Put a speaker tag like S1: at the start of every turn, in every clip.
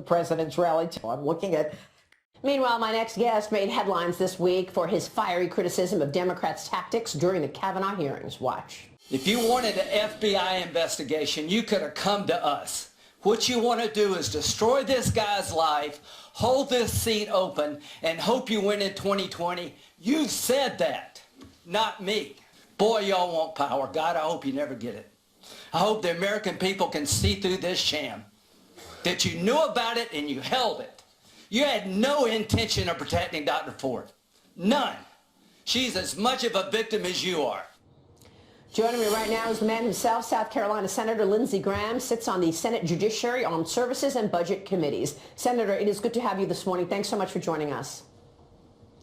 S1: president's rally. I'm looking at.
S2: Meanwhile, my next guest made headlines this week for his fiery criticism of Democrats' tactics during the Kavanaugh hearings. Watch.
S3: If you wanted an FBI investigation, you could have come to us. What you want to do is destroy this guy's life, hold this seat open, and hope you win in 2020. You said that, not me. Boy, y'all want power. God, I hope you never get it. I hope the American people can see through this sham, that you knew about it and you held it. You had no intention of protecting Dr. Ford. None. She's as much of a victim as you are.
S2: Joining me right now is the man himself, South Carolina Senator Lindsey Graham, sits on the Senate Judiciary, Armed Services, and Budget Committees. Senator, it is good to have you this morning. Thanks so much for joining us.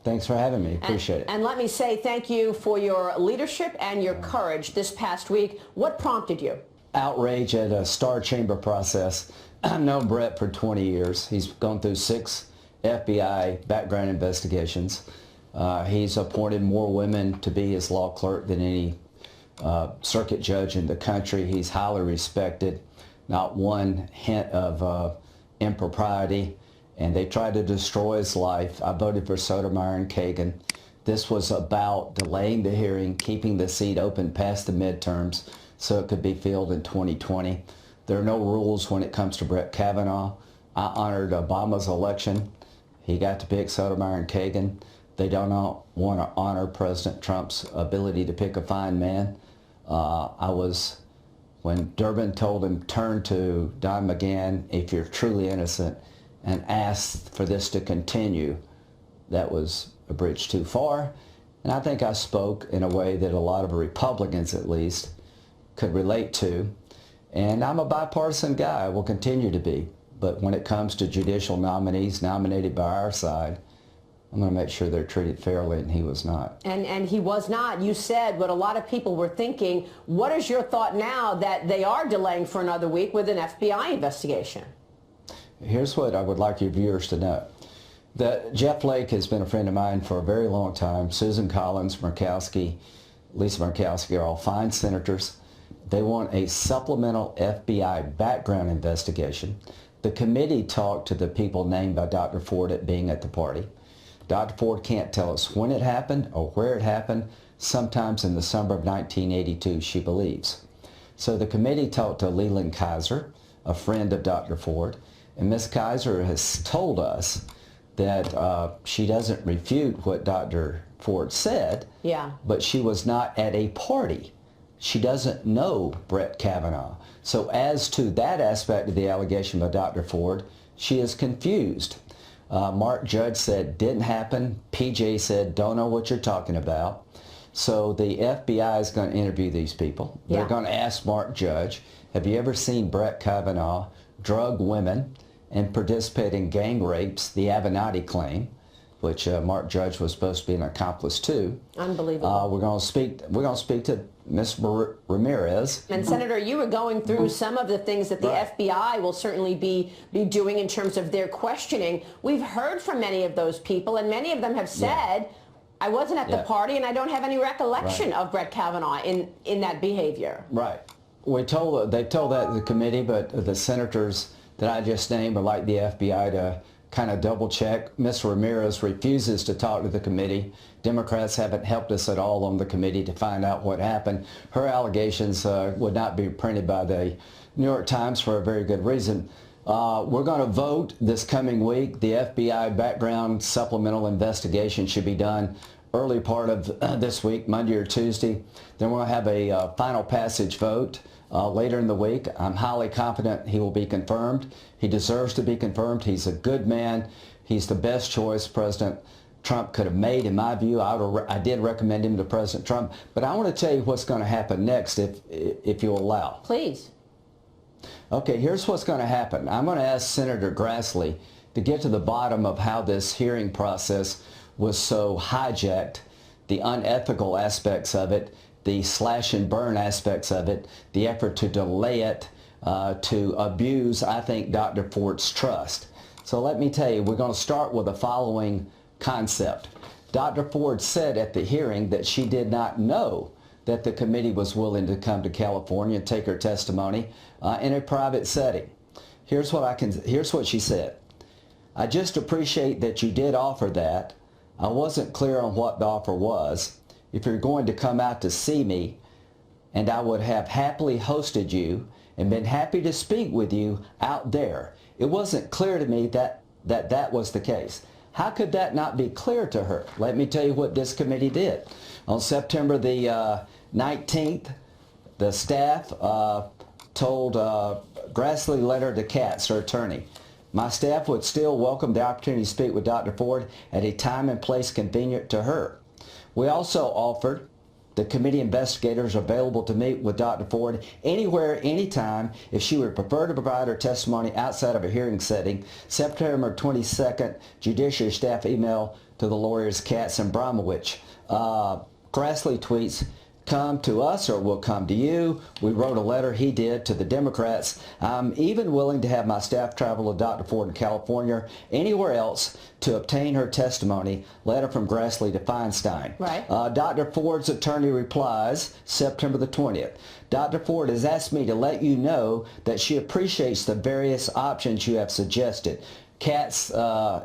S4: Thanks for having me. Appreciate it.
S2: And let me say thank you for your leadership and your courage this past week. What prompted you?
S4: Outrage at a Star Chamber process. I've known Brett for 20 years. He's gone through 6 FBI background investigations. He's appointed more women to be his law clerk than any circuit judge in the country. He's highly respected, not one hint of impropriety, and they tried to destroy his life. I voted for Sotomayor and Kagan. This was about delaying the hearing, keeping the seat open past the midterms so it could be filled in 2020. There are no rules when it comes to Brett Kavanaugh. I honored Obama's election. He got to pick Sotomayor and Kagan. They don't want to honor President Trump's ability to pick a fine man. When Durbin told him, turn to Don McGahn if you're truly innocent, and asked for this to continue, that was a bridge too far. And I think I spoke in a way that a lot of Republicans, at least, could relate to. And I'm a bipartisan guy, I will continue to be. But when it comes to judicial nominees nominated by our side, I'm going to make sure they're treated fairly, and he was not.
S2: And he was not. You said what a lot of people were thinking. What is your thought now that they are delaying for another week with an FBI investigation?
S4: Here's what I would like your viewers to know. That Jeff Flake has been a friend of mine for a very long time. Susan Collins, Murkowski, Lisa Murkowski are all fine senators. They want a supplemental FBI background investigation. The committee talked to the people named by Dr. Ford at being at the party. Dr. Ford can't tell us when it happened or where it happened. Sometimes in the summer of 1982, she believes. So the committee talked to Leland Kaiser, a friend of Dr. Ford, and Ms. Kaiser has told us that she doesn't refute what Dr. Ford said, but she was not at a party. She doesn't know Brett Kavanaugh. So as to that aspect of the allegation by Dr. Ford, she is confused. Mark Judge said didn't happen. PJ said don't know what you're talking about. So the FBI is going to interview these people. They're going to ask Mark Judge, have you ever seen Brett Kavanaugh drug women and participate in gang rapes, the Avenatti claim, which Mark Judge was supposed to be an accomplice to.
S2: Unbelievable.
S4: We're going to speak to Ms. Ramirez.
S2: And Senator, you were going through some of the things that the FBI will certainly be doing in terms of their questioning. We've heard from many of those people, and many of them have said, I wasn't at the party and I don't have any recollection of Brett Kavanaugh in that behavior.
S4: Right. They told that to the committee, but the senators that I just named would like the FBI to kind of double check. Ms. Ramirez refuses to talk to the committee. Democrats haven't helped us at all on the committee to find out what happened. Her allegations would not be printed by the New York Times for a very good reason. We're going to vote this coming week. The FBI background supplemental investigation should be done early part of this week, Monday or Tuesday. Then we'll have a final passage vote later in the week. I'm highly confident he will be confirmed. He deserves to be confirmed. He's a good man. He's the best choice President Trump could have made, in my view. I did recommend him to President Trump. But I want to tell you what's going to happen next, if you'll allow.
S2: Please.
S4: Okay, here's what's going to happen. I'm going to ask Senator Grassley to get to the bottom of how this hearing process was so hijacked, the unethical aspects of it, the slash and burn aspects of it, the effort to delay it, to abuse, I think, Dr. Ford's trust. So let me tell you, we're going to start with the following concept. Dr. Ford said at the hearing that she did not know that the committee was willing to come to California and take her testimony in a private setting. Here's what she said. I just appreciate that you did offer that. I wasn't clear on what the offer was. If you're going to come out to see me, and I would have happily hosted you and been happy to speak with you out there. It wasn't clear to me that was the case. How could that not be clear to her? Let me tell you what this committee did. On September the 19th, the staff told Grassley letter to Katz, her attorney, my staff would still welcome the opportunity to speak with Dr. Ford at a time and place convenient to her. We also offered the committee investigators available to meet with Dr. Ford anywhere, anytime, if she would prefer to provide her testimony outside of a hearing setting. September 22nd, judiciary staff email to the lawyers Katz and Bromwich. Grassley tweets, come to us or we'll come to you. We wrote a letter, he did, to the Democrats. I'm even willing to have my staff travel to Dr. Ford in California, anywhere else, to obtain her testimony. Letter from Grassley to Feinstein.
S2: Right.
S4: Dr. Ford's attorney replies, September the 20th. Dr. Ford has asked me to let you know that she appreciates the various options you have suggested. Katz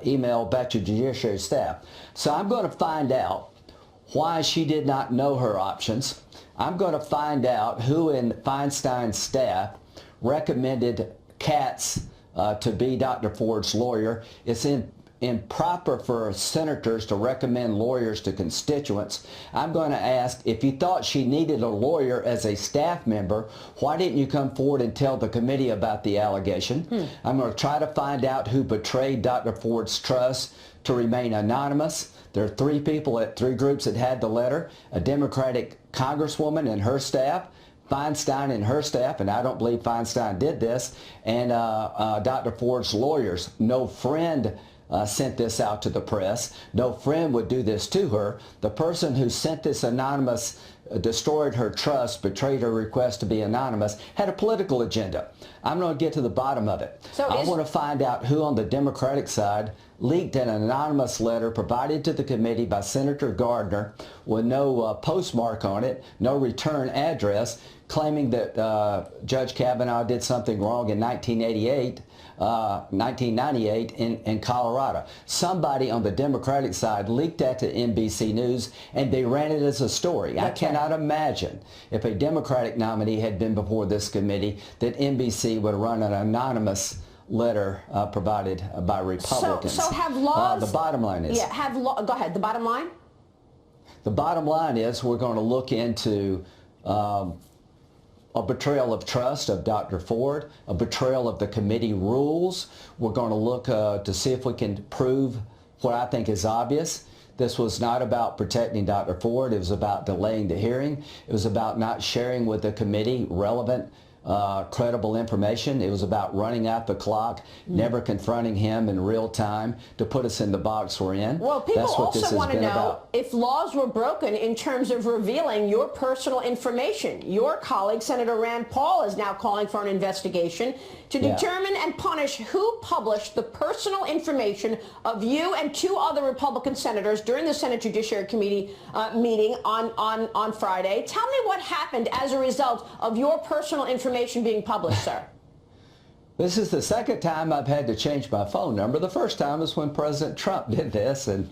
S4: email back to judiciary staff. So I'm going to find out why she did not know her options. I'm going to find out who in Feinstein's staff recommended Katz to be Dr. Ford's lawyer. It's improper for senators to recommend lawyers to constituents. I'm going to ask, if you thought she needed a lawyer as a staff member, why didn't you come forward and tell the committee about the allegation? I'm going to try to find out who betrayed Dr. Ford's trust to remain anonymous. There are three groups that had the letter, a Democratic congresswoman and her staff, Feinstein and her staff, and I don't believe Feinstein did this, and Dr. Ford's lawyers. No friend sent this out to the press. No friend would do this to her. The person who sent this anonymous, destroyed her trust, betrayed her request to be anonymous, had a political agenda. I'm going to get to the bottom of it. So I want to find out who on the Democratic side leaked an anonymous letter provided to the committee by Senator Gardner with no postmark on it, no return address, claiming that Judge Kavanaugh did something wrong in 1998 in Colorado. Somebody on the Democratic side leaked that to NBC News, and they ran it as a story. Okay. I cannot imagine if a Democratic nominee had been before this committee that NBC would run an anonymous letter provided by Republicans.
S2: So have laws...
S4: the bottom line is...
S2: Yeah, go ahead. The bottom line?
S4: The bottom line is we're going to look into a betrayal of trust of Dr. Ford, a betrayal of the committee rules. We're going to look to see if we can prove what I think is obvious. This was not about protecting Dr. Ford. It was about delaying the hearing. It was about not sharing with the committee relevant credible information. It was about running out the clock, never confronting him in real time to put us in the box we're in.
S2: Well, people
S4: That's what
S2: also
S4: this has
S2: want to
S4: been
S2: know
S4: about.
S2: if laws were broken in terms of revealing your personal information. Your colleague, Senator Rand Paul, is now calling for an investigation to determine and punish who published the personal information of you and two other Republican senators during the Senate Judiciary Committee meeting on Friday. Tell me what happened as a result of your personal information being published, sir.
S4: This is the second time I've had to change my phone number. The first time was when President Trump did this and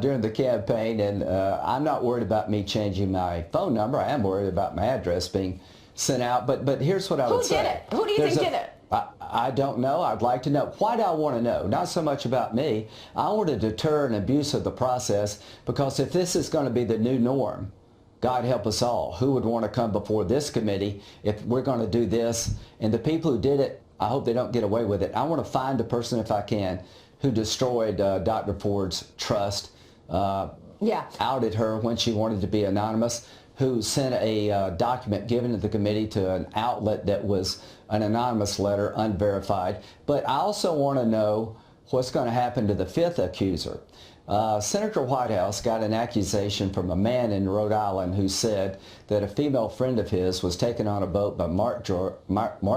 S4: during the campaign, and I'm not worried about me changing my phone number. I am worried about my address being sent out, but here's what I would say.
S2: Who did it? Who do you think did it?
S4: I don't know. I'd like to know. Why do I want to know? Not so much about me. I want to deter an abuse of the process, because if this is going to be the new norm, God help us all. Who would want to come before this committee if we're going to do this? And the people who did it, I hope they don't get away with it. I want to find the person, if I can, who destroyed Dr. Ford's trust, outed her when she wanted to be anonymous, who sent a document given to the committee to an outlet that was an anonymous letter, unverified. But I also want to know what's going to happen to the fifth accuser. Senator Whitehouse got an accusation from a man in Rhode Island who said that a female friend of his was taken on a boat by Mark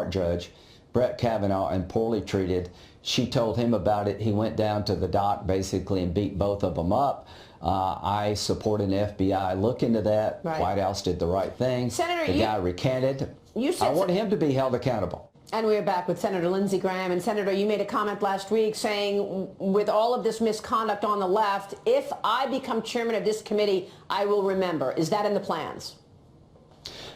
S4: Judge, Brett Kavanaugh, and poorly treated. She told him about it. He went down to the dock basically and beat both of them up. I support an FBI look into that.
S2: Right.
S4: White House did the right thing.
S2: Senator,
S4: the guy recanted. I want him to be held accountable.
S2: And we are back with Senator Lindsey Graham. And Senator, you made a comment last week saying, with all of this misconduct on the left, if I become chairman of this committee, I will remember. Is that in the plans?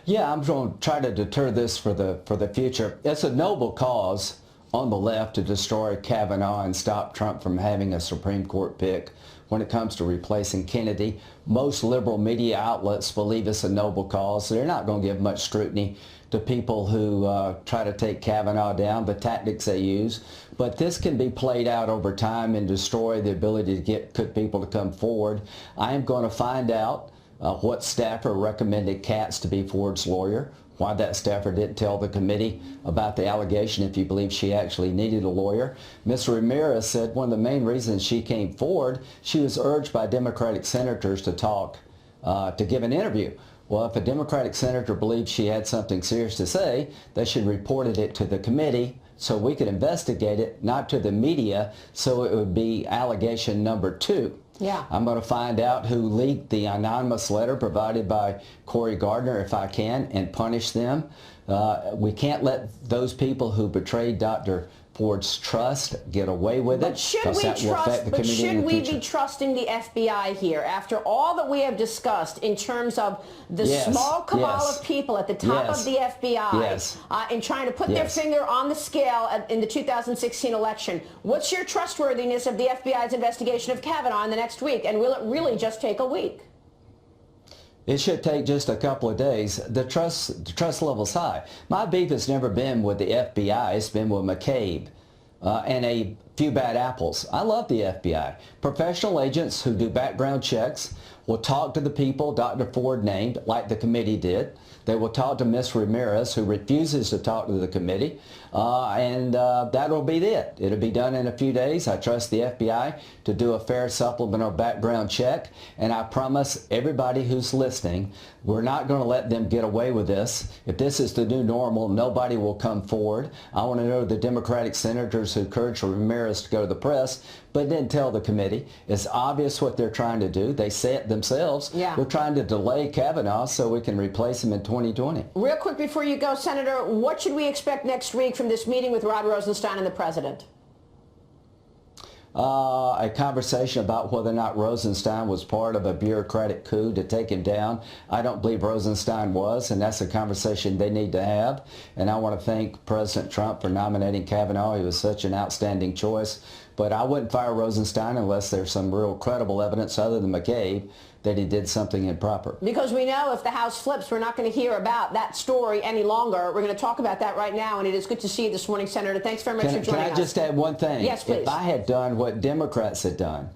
S4: Yeah, I'm going to try to deter this for the future. It's a noble cause on the left to destroy Kavanaugh and stop Trump from having a Supreme Court pick when it comes to replacing Kennedy. Most liberal media outlets believe it's a noble cause. They're not going to give much scrutiny to people who try to take Kavanaugh down, the tactics they use. But this can be played out over time and destroy the ability to get people to come forward. I am going to find out what staffer recommended Katz to be Ford's lawyer, why that staffer didn't tell the committee about the allegation if you believe she actually needed a lawyer. Ms. Ramirez said one of the main reasons she came forward, she was urged by Democratic senators to talk, to give an interview. Well, if a Democratic senator believed she had something serious to say, they should reported it to the committee so we could investigate it, not to the media, so it would be allegation number 2.
S2: Yeah.
S4: I'm going to find out who leaked the anonymous letter provided by Cory Gardner, if I can, and punish them. We can't let those people who betrayed Dr. Ford's trust get away with it.
S2: But should we be trusting the FBI here after all that we have discussed in terms of the small cabal of people at the top of the FBI in trying to put their finger on the scale in the 2016 election? What's your trustworthiness of the FBI's investigation of Kavanaugh in the next week? And will it really just take a week?
S4: It should take just a couple of days. The trust level's high. My beef has never been with the FBI. It's been with McCabe and a few bad apples. I love the FBI. Professional agents who do background checks will talk to the people Dr. Ford named, like the committee did. They will talk to Ms. Ramirez, who refuses to talk to the committee, and that'll be it. It'll be done in a few days. I trust the FBI to do a fair supplemental background check, and I promise everybody who's listening, we're not going to let them get away with this. If this is the new normal, nobody will come forward. I want to know the Democratic senators who encouraged Ramirez to go to the press, but didn't tell the committee. It's obvious what they're trying to do. They say it themselves.
S2: Yeah.
S4: We're trying to delay Kavanaugh so we can replace him in 2020.
S2: Real quick before you go, Senator, what should we expect next week from this meeting with Rod Rosenstein and the president?
S4: A conversation about whether or not Rosenstein was part of a bureaucratic coup to take him down. I don't believe Rosenstein was, and that's a conversation they need to have. And I want to thank President Trump for nominating Kavanaugh. He was such an outstanding choice. But I wouldn't fire Rosenstein unless there's some real credible evidence other than McCabe that he did something improper.
S2: Because we know if the House flips, we're not going to hear about that story any longer. We're going to talk about that right now, and it is good to see you this morning, Senator. Thanks very much for joining us.
S4: Can I just add one thing?
S2: Yes, please.
S4: If I had done what Democrats had done,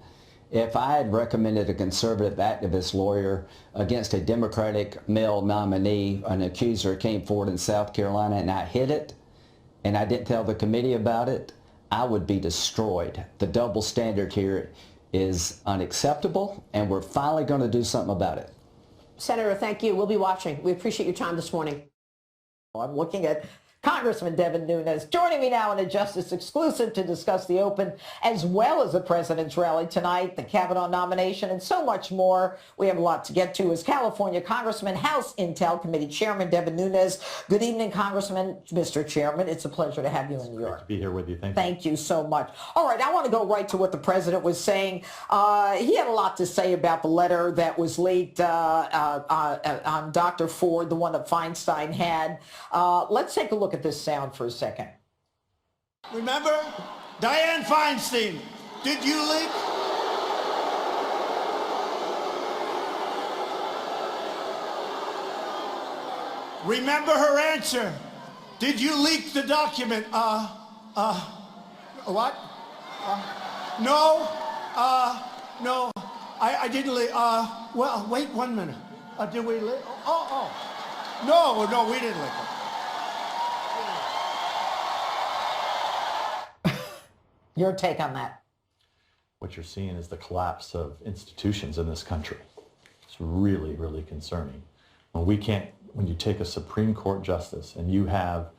S4: if I had recommended a conservative activist lawyer against a Democratic male nominee, an accuser came forward in South Carolina, and I hid it, and I didn't tell the committee about it, I would be destroyed. The double standard here is unacceptable, and we're finally going to do something about it.
S2: Senator, thank you. We'll be watching. We appreciate your time this morning.
S1: I'm looking at Congressman Devin Nunes joining me now in a Justice Exclusive to discuss the open as well as the president's rally tonight, the Kavanaugh nomination, and so much more. We have a lot to get to as California Congressman, House Intel Committee Chairman Devin Nunes. Good evening, Congressman, Mr. Chairman. It's a pleasure to have you in New York.
S5: Great to be here with you.
S1: Thank you so much. All right, I want to go right to what the president was saying. He had a lot to say about the letter that was leaked on Dr. Ford, the one that Feinstein had. Let's take a look at this sound for a second.
S6: Remember, Dianne Feinstein, did you leak? Remember her answer. Did you leak the document? What? No, no, I didn't leak. Well, wait 1 minute. Did we leak? No, we didn't leak it.
S1: Your take on that?
S5: What you're seeing is the collapse of institutions in this country. It's really, really concerning. When you take a Supreme Court justice and you have